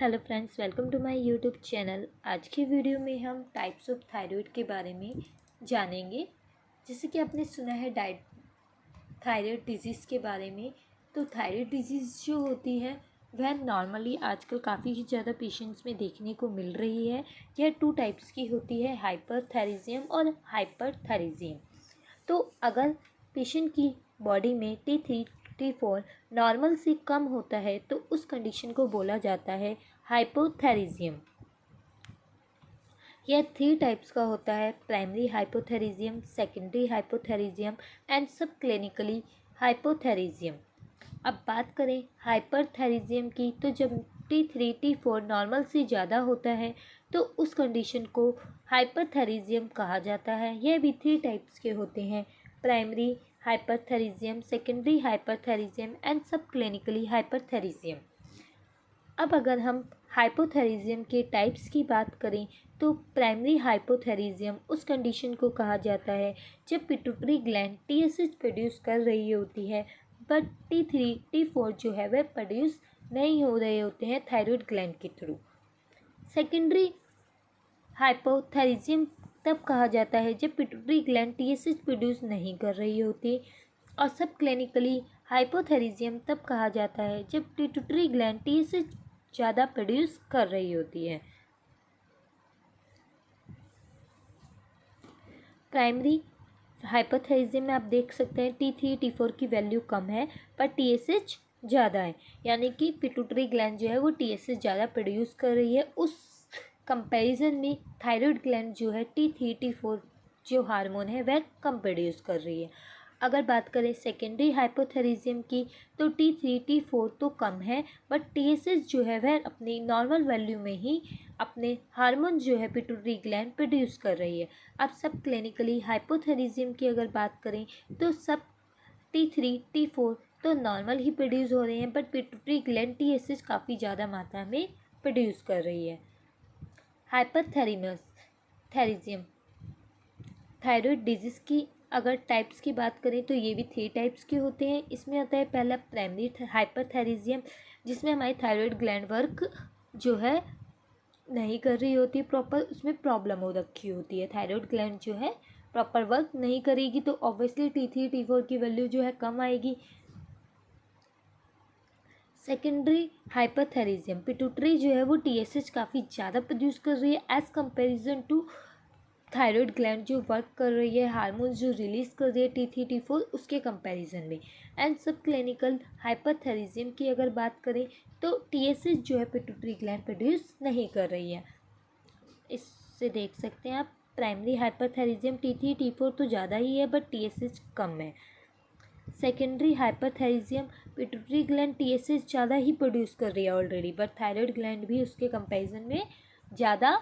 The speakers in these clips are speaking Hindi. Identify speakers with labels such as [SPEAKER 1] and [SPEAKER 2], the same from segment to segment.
[SPEAKER 1] Hello friends, welcome to my YouTube channel. आज की वीडियो में हम टाइप्स ऑफ थायराइड के बारे में जानेंगे। जैसे कि आपने सुना है थायराइड डिजीज़ के बारे में। तो थायराइड डिजीज़ जो होती है वह नॉर्मली आजकल काफ़ी ही ज़्यादा पेशेंट्स में देखने को मिल रही है। यह 2 टाइप्स की होती है, हाइपरथायरिज्म और हाइपरथायरिज्म। तो अगर पेशेंट की बॉडी में T3 T4 नॉर्मल से कम होता है तो उस कंडीशन को बोला जाता है हाइपोथायरिज्म। यह 3 टाइप्स का होता है, primary hypothyroidism, secondary hypothyroidism and सब क्लिनिकली हाइपोथायरिज्म। अब बात करें हाइपरथायरिज्म की, तो जब T3 T4 नॉर्मल से ज़्यादा होता है तो उस कंडीशन को हाइपरथायरिज्म कहा जाता है। यह भी 3 टाइप्स के होते हैं, प्राइमरी हाइपरथायरिज्म, सेकेंडरी हाइपरथायरिज्म एंड सब क्लिनिकली हाइपरथायरिज्म। अब अगर हम हाइपोथायरिज्म के टाइप्स की बात करें तो प्राइमरी हाइपोथायरिज्म उस कंडीशन को कहा जाता है जब पिट्यूटरी ग्लैंड TSH प्रोड्यूस कर रही होती है बट T3 T4 जो है वह प्रोड्यूस नहीं हो रहे होते हैं थायराइड ग्लैंड के थ्रू। सेकेंडरी हाइपोथायरिज्म तब कहा जाता है जब पिट्यूटरी ग्लैंड TSH प्रोड्यूस नहीं कर रही होती। और सब क्लिनिकली हाइपोथायरिज्म तब कहा जाता है जब पिट्यूटरी ग्लैंड TSH ज़्यादा प्रोड्यूस कर रही होती है। प्राइमरी हाइपोथायरिज्म में आप देख सकते हैं T3 T4 की वैल्यू कम है पर TSH ज़्यादा है, यानी कि पिट्यूटरी ग्लैंड जो है वो TSH ज़्यादा प्रोड्यूस कर रही है। उस कंपैरिजन में थायराइड ग्लैंड जो है T3 T4 जो हार्मोन है वह कम प्रोड्यूस कर रही है। अगर बात करें सेकेंडरी हाइपोथायरिज्म की तो T3 T4 तो कम है बट TSH जो है वह अपनी नॉर्मल वैल्यू में ही अपने हार्मोन जो है पिट्यूटरी ग्लैंड प्रोड्यूस कर रही है। अब सब क्लिनिकली हाइपोथायरिज्म की अगर बात करें तो सब T3 T4 तो नॉर्मल ही प्रोड्यूस हो रहे हैं बट पिट्यूटरी ग्लैंड TSH काफ़ी ज़्यादा मात्रा में प्रोड्यूस कर रही है। हाइपरथायरिज्म थायराइड डिजीज़ की अगर टाइप्स की बात करें तो ये भी 3 टाइप्स के होते हैं। इसमें आता है पहला प्राइमरी हाइपरथायरिज्म, जिसमें हमारी थायराइड ग्लैंड वर्क जो है नहीं कर रही होती प्रॉपर, उसमें प्रॉब्लम हो रखी होती है। थायराइड ग्लैंड जो है प्रॉपर वर्क नहीं करेगी तो ऑब्वियसली T3 T4 की वैल्यू जो है कम आएगी। सेकेंडरी हाइपरथायरिज्म पिट्यूटरी जो है वो TSH काफ़ी ज़्यादा प्रोड्यूस कर रही है as comparison to thyroid gland जो वर्क कर रही है, हार्मोन्स जो रिलीज़ कर रही है T3 T4 उसके कंपैरिजन में। एंड सब क्लिनिकल हाइपरथायरिज्म की अगर बात करें तो TSH जो है पिट्यूटरी ग्लैंड प्रोड्यूस नहीं कर रही है। इससे देख सकते हैं आप, प्राइमरी हाइपरथायरिज्म T3 T4 तो ज़्यादा ही है बट TSH कम है। सेकेंडरी हाइपरथायरिज्म पिट्यूटरी ग्लैंड TSH ज़्यादा ही प्रोड्यूस कर रही है ऑलरेडी बट थायराइड ग्लैंड भी उसके कंपैरिजन में ज़्यादा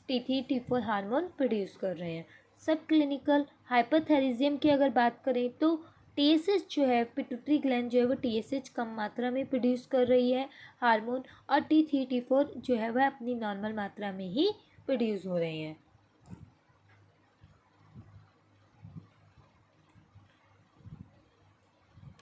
[SPEAKER 1] T3 T4 हार्मोन प्रोड्यूस कर रहे हैं। सब क्लिनिकल हाइपरथायरिज्म की अगर बात करें तो TSH जो है पिट्यूटरी ग्लैंड जो है वो TSH कम मात्रा में प्रोड्यूस कर रही है हार्मोन, और T3 T4 जो है वह अपनी नॉर्मल मात्रा में ही प्रोड्यूस हो रहे हैं।